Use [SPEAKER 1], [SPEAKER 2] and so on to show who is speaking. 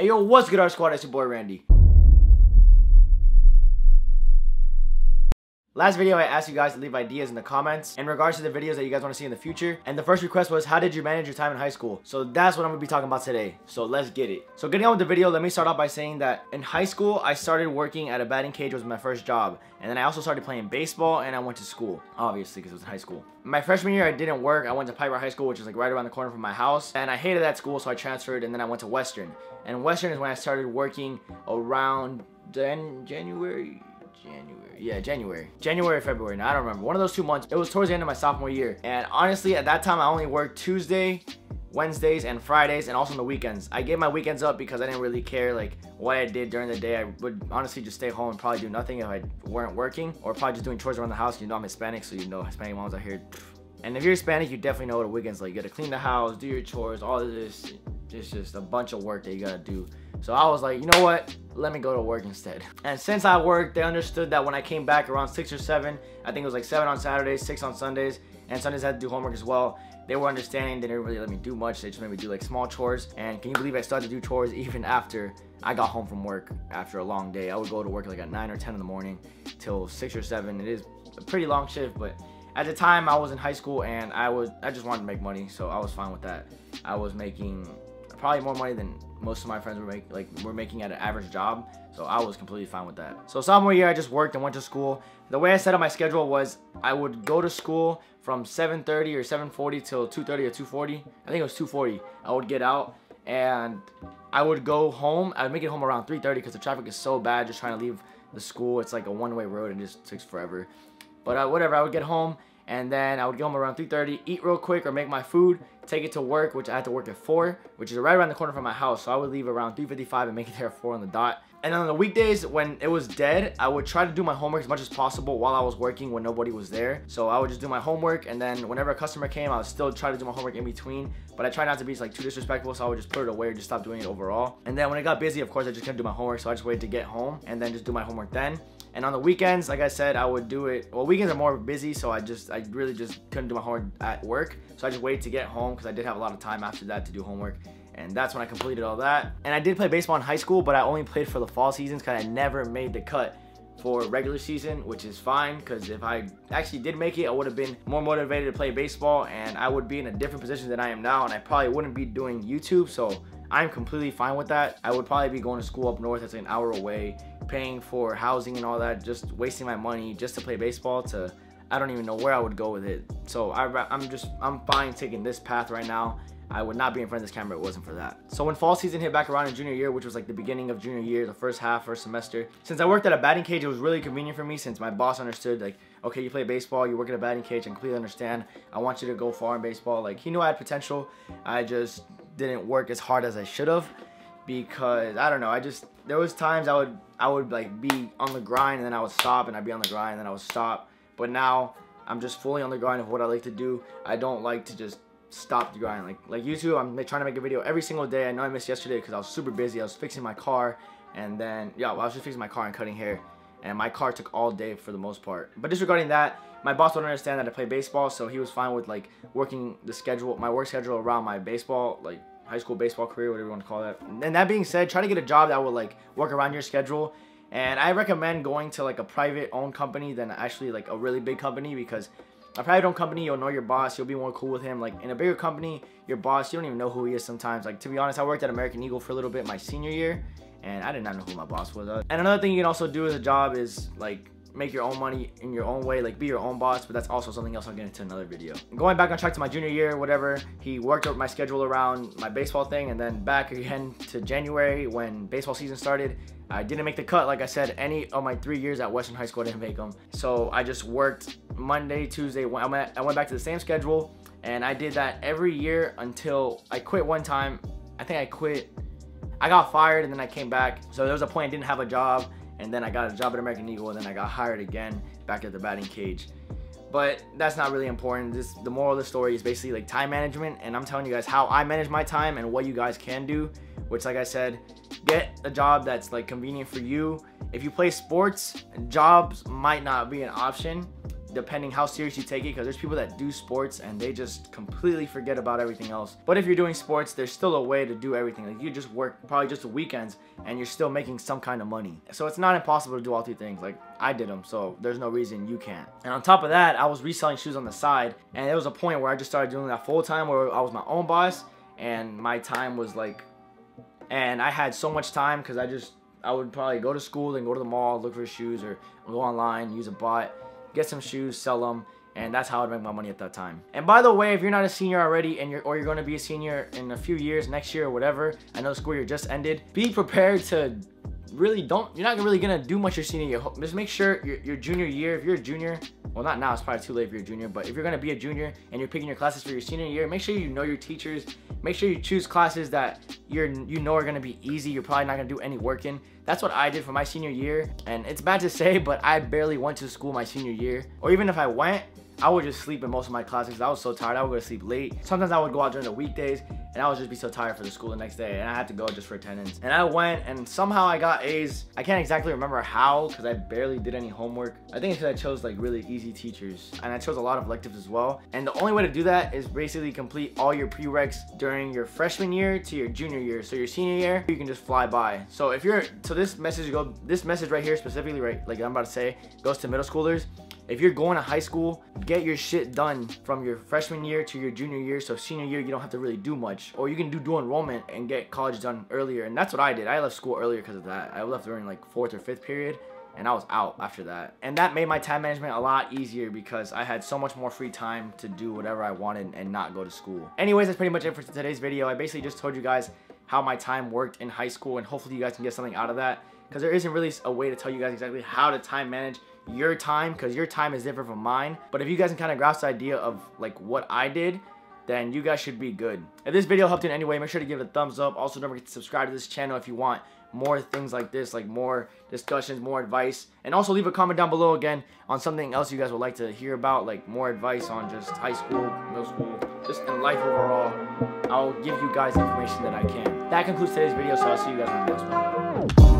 [SPEAKER 1] Hey yo, what's good, our squad? It's your boy Randy. Last video I asked you guys to leave ideas in the comments in regards to the videos that you guys want to see in the future, and the first request was, how did you manage your time in high school? So that's what I'm going to be talking about today, so let's get it. So getting on with the video, let me start off by saying that in high school I started working at a batting cage. Was my first job, and then I also started playing baseball, and I went to school, obviously, because it was in high school. My freshman year I didn't work. I went to Piper High School, which is like right around the corner from my house, and I hated that school, so I transferred, and then I went to Western. And Western is when I started working around January, February. Now I don't remember, one of those 2 months. It was towards the end of my sophomore year, and honestly at that time I only worked Tuesday, Wednesdays, and Fridays, and also on the weekends. I gave my weekends up because I didn't really care like what I did during the day. I would honestly just stay home and probably do nothing if I weren't working, or probably just doing chores around the house. You know I'm Hispanic, so you know Hispanic moms out here. And if you're Hispanic, you definitely know what a weekend's like. You gotta clean the house, do your chores, all of this. It's just a bunch of work that you gotta do. So I was like, you know what? Let me go to work instead. And since I worked, they understood that when I came back around 6 or 7, I think it was like 7 on Saturdays, 6 on Sundays, and Sundays I had to do homework as well. They were understanding. They didn't really let me do much. They just made me do like small chores. And can you believe I started to do chores even after I got home from work after a long day? I would go to work like at 9 or 10 in the morning till 6 or 7. It is a pretty long shift, but at the time I was in high school and I just wanted to make money, so I was fine with that. I was making probably more money than most of my friends were making at an average job, so I was completely fine with that. So sophomore year I just worked and went to school. The way I set up my schedule was I would go to school from 7:30 or 7:40 till 2:30 or 2:40. I think it was 2:40. I would get out and I would go home. I would make it home around 3:30 because the traffic is so bad just trying to leave the school. It's like a one-way road and it just takes forever. But whatever, I would get home and then I would get home around 3:30, eat real quick or make my food, take it to work, which I had to work at 4, which is right around the corner from my house. So I would leave around 3:55 and make it there at 4 on the dot. And on the weekdays when it was dead, I would try to do my homework as much as possible while I was working when nobody was there. So I would just do my homework, and then whenever a customer came, I would still try to do my homework in between. But I try not to be like too disrespectful, so I would just put it away or just stop doing it overall. And then when it got busy, of course, I just couldn't do my homework, so I just waited to get home and then just do my homework then. And on the weekends, like I said, I would do it. Well, weekends are more busy, so I really just couldn't do my homework at work. So I just waited to get home because I did have a lot of time after that to do homework. And that's when I completed all that. And I did play baseball in high school, but I only played for the fall seasons because I never made the cut for regular season, which is fine because if I actually did make it, I would have been more motivated to play baseball and I would be in a different position than I am now, and I probably wouldn't be doing YouTube. So I'm completely fine with that. I would probably be going to school up north that's like an hour away, paying for housing and all that, just wasting my money just to play baseball. To I don't even know where I would go with it. So I'm fine taking this path right now. I would not be in front of this camera if it wasn't for that. So when fall season hit back around in junior year, which was like the beginning of junior year, the first semester, since I worked at a batting cage, it was really convenient for me since my boss understood like, okay, you play baseball, you work at a batting cage, I completely understand. I want you to go far in baseball. Like, he knew I had potential. I just didn't work as hard as I should have because I don't know. There was times I would like be on the grind and then I would stop, and I'd be on the grind and then I would stop. But now I'm just fully on the grind of what I like to do. I don't like to just stop the grind. Like YouTube, I'm trying to make a video every single day. I know I missed yesterday because I was super busy. I was fixing my car, and then I was just fixing my car and cutting hair, and my car took all day for the most part. But disregarding that, my boss would understand that I play baseball, so he was fine with like working my work schedule around my baseball, like high school baseball career, whatever you want to call that. And that being said, try to get a job that will like work around your schedule. And I recommend going to like a private owned company than actually like a really big company, because a private owned company, you'll know your boss, you'll be more cool with him. Like in a bigger company, your boss, you don't even know who he is sometimes. Like, to be honest, I worked at American Eagle for a little bit my senior year, and I did not know who my boss was. And another thing you can also do as a job is like make your own money in your own way, like be your own boss. But that's also something else I'll get into another video. And going back on track to my junior year, whatever, he worked out my schedule around my baseball thing, and then back again to January when baseball season started. I didn't make the cut. Like I said, any of my 3 years at Western High School, I didn't make them. So I just worked Monday, Tuesday. I went back to the same schedule, and I did that every year until I quit one time. I think I quit. I got fired, and then I came back. So there was a point I didn't have a job, and then I got a job at American Eagle, and then I got hired again back at the batting cage. But that's not really important. The moral of the story is basically like time management, and I'm telling you guys how I manage my time and what you guys can do, which, like I said, get a job that's like convenient for you. If you play sports, jobs might not be an option, depending how serious you take it, because there's people that do sports and they just completely forget about everything else. But if you're doing sports, there's still a way to do everything. Like, you just work probably just the weekends and you're still making some kind of money. So it's not impossible to do all three things. Like, I did them, so there's no reason you can't. And on top of that, I was reselling shoes on the side, and there was a point where I just started doing that full time, where I was my own boss, and my time was like, and I had so much time because I would probably go to school, then go to the mall, look for shoes, or go online, use a bot, get some shoes, sell them, and that's how I'd make my money at that time. And by the way, if you're not a senior already, and you're going to be a senior in a few years, next year or whatever, I know the school year just ended, be prepared to really you're not really gonna do much your senior year. Just make sure your junior year, if you're a junior, well, not now, it's probably too late if you're a junior, but if you're gonna be a junior and you're picking your classes for your senior year, make sure you know your teachers. Make sure you choose classes that you know are gonna be easy. You're probably not gonna do any work in. That's what I did for my senior year, and it's bad to say, but I barely went to school my senior year. Or even if I went, I would just sleep in most of my classes. I was so tired. I would go to sleep late. Sometimes I would go out during the weekdays, and I would just be so tired for the school the next day, and I had to go just for attendance. And I went, and somehow I got A's. I can't exactly remember how, because I barely did any homework. I think it's because I chose like really easy teachers, and I chose a lot of electives as well. And the only way to do that is basically complete all your prereqs during your freshman year to your junior year. So your senior year, you can just fly by. So if you're, so this message right here specifically, right, like I'm about to say, goes to middle schoolers. If you're going to high school, get your shit done from your freshman year to your junior year, so senior year you don't have to really do much. Or you can do dual enrollment and get college done earlier, and that's what I did. I left school earlier because of that. I left during like 4th or 5th period, and I was out after that. And that made my time management a lot easier because I had so much more free time to do whatever I wanted and not go to school. Anyways, that's pretty much it for today's video. I basically just told you guys how my time worked in high school, and hopefully you guys can get something out of that, because there isn't really a way to tell you guys exactly how to time manage your time, because your time is different from mine. But if you guys can kind of grasp the idea of like what I did, then you guys should be good. If this video helped in any way, make sure to give it a thumbs up. Also, don't forget to subscribe to this channel if you want more things like this, like more discussions, more advice. And also leave a comment down below again on something else you guys would like to hear about, like more advice on just high school, middle school, just in life overall. I'll give you guys information that I can. That concludes today's video, so I'll see you guys on the next one.